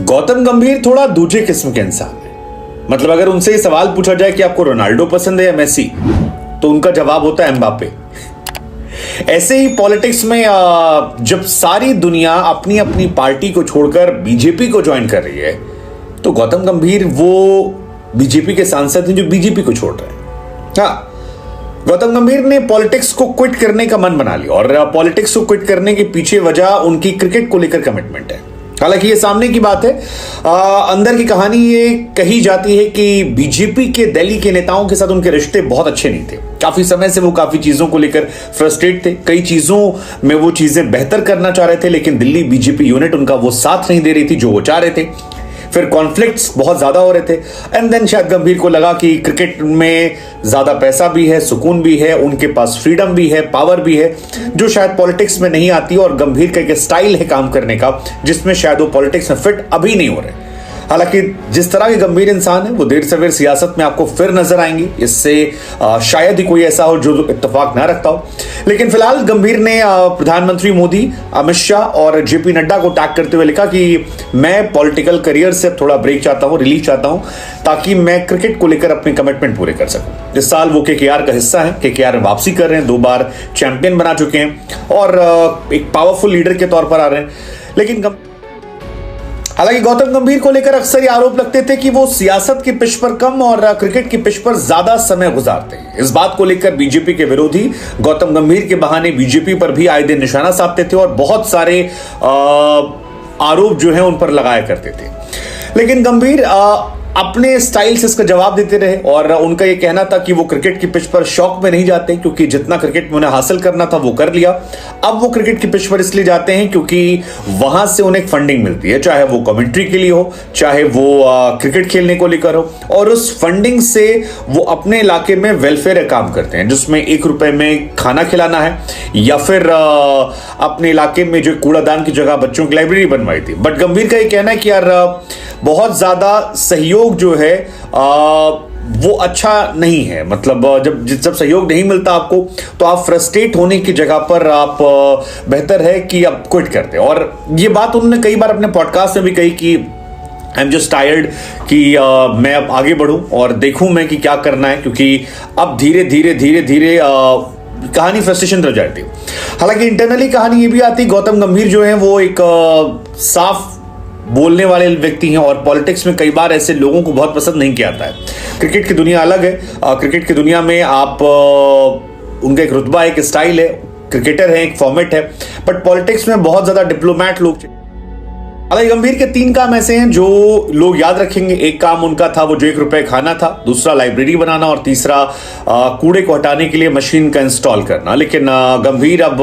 गौतम गंभीर थोड़ा दूसरे किस्म के इंसान है। मतलब अगर उनसे ये सवाल पूछा जाए कि आपको रोनाल्डो पसंद है या मेसी, तो उनका जवाब होता है एम्बापे। ऐसे ही पॉलिटिक्स में जब सारी दुनिया अपनी अपनी पार्टी को छोड़कर बीजेपी को ज्वाइन कर रही है, तो गौतम गंभीर वो बीजेपी के सांसद हैं जो बीजेपी को छोड़ रहे हैं। हाँ, गौतम गंभीर ने पॉलिटिक्स को क्विट करने का मन बना लिया और पॉलिटिक्स को क्विट करने के पीछे वजह उनकी क्रिकेट को लेकर कमिटमेंट है। हालांकि ये सामने की बात है, अंदर की कहानी ये कही जाती है कि बीजेपी के दिल्ली के नेताओं के साथ उनके रिश्ते बहुत अच्छे नहीं थे। काफी समय से वो काफी चीजों को लेकर फ्रस्ट्रेट थे। कई चीजों में वो चीजें बेहतर करना चाह रहे थे, लेकिन दिल्ली बीजेपी यूनिट उनका वो साथ नहीं दे रही थी जो वो चाह रहे थे। फिर कॉन्फ्लिक्ट्स बहुत ज्यादा हो रहे थे एंड देन शायद गंभीर को लगा कि क्रिकेट में ज्यादा पैसा भी है, सुकून भी है, उनके पास फ्रीडम भी है, पावर भी है, जो शायद पॉलिटिक्स में नहीं आती। और गंभीर का एक स्टाइल है काम करने का जिसमें शायद वो पॉलिटिक्स में फिट अभी नहीं हो रहे। हालांकि जिस तरह के गंभीर इंसान है वो देर सवेर सियासत में आपको फिर नजर आएंगी। इससे शायद ही कोई ऐसा हो जो इत्तेफाक ना रखता हो। लेकिन फिलहाल गंभीर ने प्रधानमंत्री मोदी, अमित शाह और जेपी नड्डा को टैग करते हुए लिखा कि मैं पॉलिटिकल करियर से थोड़ा ब्रेक चाहता हूं, रिलीफ चाहता हूं, ताकि मैं क्रिकेट को लेकर अपने कमिटमेंट पूरे कर सकूं। इस साल वो केकेआर का हिस्सा है, केकेआर में वापसी कर रहे हैं, 2 बार चैंपियन बना चुके हैं और एक पावरफुल लीडर के तौर पर आ रहे हैं। लेकिन हालांकि गौतम गंभीर को लेकर अक्सर ये आरोप लगते थे कि वो सियासत की पिच पर कम और क्रिकेट की पिच पर ज्यादा समय गुजारते हैं। इस बात को लेकर बीजेपी के विरोधी गौतम गंभीर के बहाने बीजेपी पर भी आए दिन निशाना साधते थे और बहुत सारे आरोप जो है उन पर लगाया करते थे। लेकिन गंभीर अपने स्टाइल से इसका जवाब देते रहे और उनका यह कहना था कि वो क्रिकेट की पिच पर शौक में नहीं जाते, क्योंकि जितना क्रिकेट में उन्हें हासिल करना था वो कर लिया। अब वो क्रिकेट की पिच पर इसलिए जाते हैं क्योंकि वहां से उन्हें फंडिंग मिलती है, चाहे वो कमेंट्री के लिए हो, चाहे वो क्रिकेट खेलने को लेकर हो। और उस फंडिंग से वो अपने इलाके में वेलफेयर काम करते हैं, जिसमें 1 रुपए में खाना खिलाना है या फिर अपने इलाके में जो कूड़ादान की जगह बच्चों की लाइब्रेरी बनवाई थी। बट गंभीर का ये कहना है कि यार बहुत ज्यादा सहयोग जो है वो अच्छा नहीं है। मतलब जब सहयोग नहीं मिलता आपको, तो आप फ्रस्ट्रेट होने की जगह पर आप बेहतर है कि आप क्विट कर दें। और ये बात उन्होंने कई बार अपने पॉडकास्ट में भी कही कि आई एम जस्ट टायर्ड, कि मैं अब आगे बढ़ूं और देखूं मैं कि क्या करना है, क्योंकि अब धीरे धीरे कहानी फ्रस्ट्रेशन रह जाती है। हालांकि इंटरनली कहानी ये भी आती, गौतम गंभीर जो है वो एक साफ बोलने वाले व्यक्ति हैं और पॉलिटिक्स में कई बार ऐसे लोगों को बहुत पसंद नहीं किया जाता है। क्रिकेट की दुनिया अलग है। क्रिकेट की दुनिया में आप उनका एक रुतबा, एक स्टाइल है, क्रिकेटर है, एक फॉर्मेट है। बट पॉलिटिक्स में बहुत ज्यादा डिप्लोमैट लोग। हालांकि गंभीर के 3 काम ऐसे हैं जो लोग याद रखेंगे। एक काम उनका था वो जो 1 रुपए खाना था, दूसरा लाइब्रेरी बनाना और तीसरा कूड़े को हटाने के लिए मशीन का इंस्टॉल करना। लेकिन गंभीर अब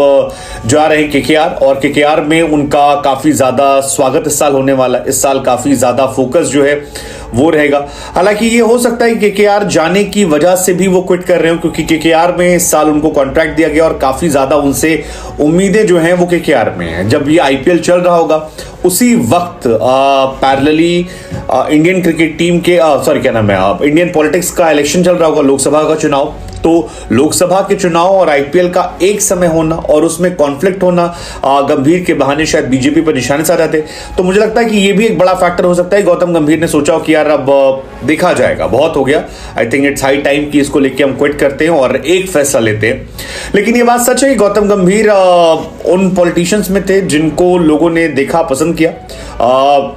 जा रहे हैं केकेआर और केकेआर में उनका काफी ज्यादा स्वागत इस साल होने वाला है। इस साल काफी ज्यादा फोकस जो है वो रहेगा। हालांकि ये हो सकता है कि केकेआर जाने की वजह से भी वो क्विट कर रहे हो, क्योंकि केकेआर में इस साल उनको कॉन्ट्रैक्ट दिया गया और काफी ज्यादा उनसे उम्मीदें जो हैं वो केकेआर में हैं। जब ये आईपीएल चल रहा होगा उसी वक्त पैरेलली इंडियन क्रिकेट टीम के इंडियन पॉलिटिक्स का इलेक्शन चल रहा होगा, लोकसभा का चुनाव। तो लोकसभा के चुनाव और आईपीएल का एक समय होना और उसमें कॉन्फ्लिक्ट होना गंभीर के बहाने शायद बीजेपी पर निशाने साध जाते। तो मुझे लगता है कि ये भी एक बड़ा फैक्टर हो सकता है। गौतम गंभीर ने सोचा कि यार अब देखा जाएगा, बहुत हो गया, I think it's high time कि इसको लेके हम क्विट करते हैं और एक फैसला लेते हैं। लेकिन ये बात सच है कि गौतम गंभीर उन पॉलिटिशियंस में थे जिनको लोगों ने देखा, पसंद किया।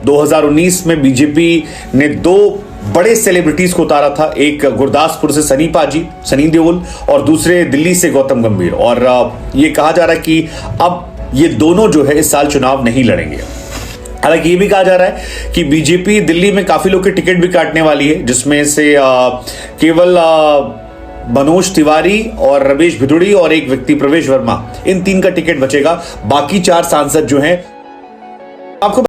2019 में बीजेपी ने 2 बड़े सेलिब्रिटीज को उतारा था, एक गुरदासपुर से सनी देओल और दूसरे दिल्ली से गौतम गंभीर। और ये कहा जा रहा है कि अब ये दोनों जो है इस साल चुनाव नहीं लड़ेंगे। हालांकि ये भी कहा जा रहा है कि बीजेपी दिल्ली में काफी लोग के टिकट भी काटने वाली है, जिसमें से केवल मनोज तिवारी और रमेश भिदुड़ी और एक व्यक्ति प्रवेश वर्मा, इन 3 का टिकट बचेगा। बाकी 4 सांसद जो हैं आपको